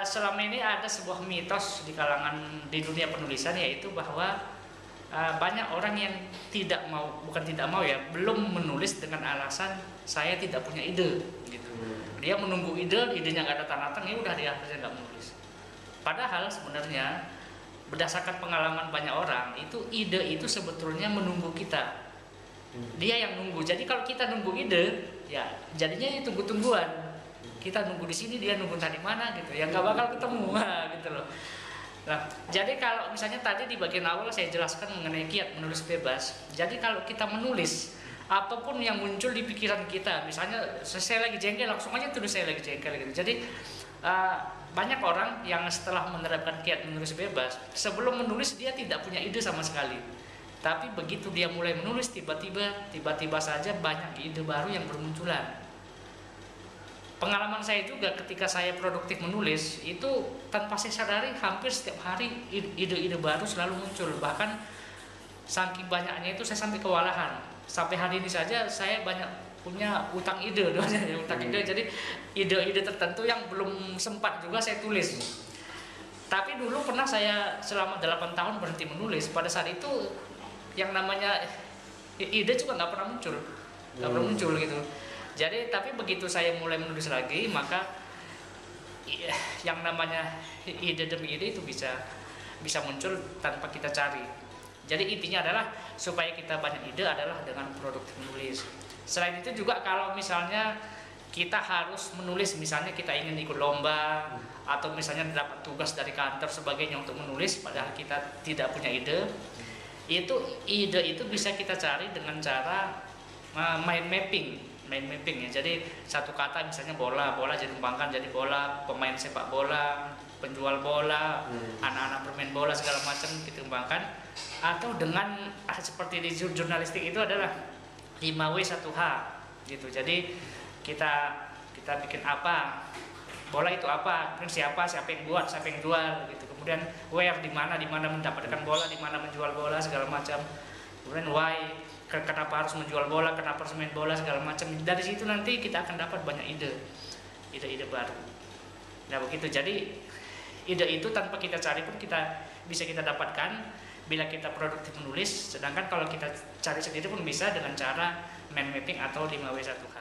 Selama ini ada sebuah mitos di kalangan di dunia penulisan, yaitu bahwa banyak orang yang bukan tidak mau ya, belum menulis dengan alasan saya tidak punya ide gitu. Dia menunggu idenya nggak datang-datang, ya udah dia akhirnya nggak menulis. Padahal sebenarnya berdasarkan pengalaman banyak orang, itu ide itu sebetulnya menunggu kita. Dia yang nunggu. Jadi kalau kita nunggu ide, ya jadinya tunggu-tungguan. Kita nunggu di sini, dia nunggu tadi mana gitu. Ya nggak bakal ketemu gitu loh. Nah, jadi kalau misalnya tadi di bagian awal saya jelaskan mengenai kiat menulis bebas. Jadi kalau kita menulis apapun yang muncul di pikiran kita, misalnya saya lagi jengkel, langsung aja tulis saya lagi jengkel gitu. Jadi banyak orang yang setelah menerapkan kiat menulis bebas, sebelum menulis dia tidak punya ide sama sekali. Tapi begitu dia mulai menulis, tiba-tiba saja banyak ide baru yang bermunculan. Pengalaman saya juga ketika saya produktif menulis, itu tanpa saya sadari hampir setiap hari ide-ide baru selalu muncul. Bahkan saking banyaknya itu saya sampai kewalahan. Sampai hari ini saja saya banyak punya utang ide, ide. Jadi ide-ide tertentu yang belum sempat juga saya tulis. Tapi dulu pernah saya selama 8 tahun berhenti menulis. Pada saat itu yang namanya ide juga nggak pernah muncul gitu. Jadi tapi begitu saya mulai menulis lagi, maka yang namanya ide demi ide itu bisa muncul tanpa kita cari. Jadi intinya adalah supaya kita banyak ide adalah dengan produktif menulis. Selain itu juga kalau misalnya kita harus menulis, misalnya kita ingin ikut lomba atau misalnya dapat tugas dari kantor sebagainya untuk menulis, padahal kita tidak punya ide, ide itu bisa kita cari dengan cara mind mapping ya. Jadi satu kata misalnya bola dikembangkan jadi bola, pemain sepak bola, penjual bola, anak-anak bermain bola segala macam kita kembangkan. Atau dengan seperti di jurnalistik itu adalah 5W1H gitu. Jadi kita bikin apa, bola itu apa, siapa yang buat, siapa yang jual gitu. Kemudian where, di mana mendapatkan bola, di mana menjual bola segala macam. Kemudian why, kenapa harus menjual bola, kenapa harus main bola segala macam. Dari situ nanti kita akan dapat banyak ide baru. Nah begitu. Jadi ide itu tanpa kita cari pun bisa kita dapatkan bila kita produktif menulis. Sedangkan kalau kita cari sendiri pun bisa dengan cara mind mapping atau 5W1H.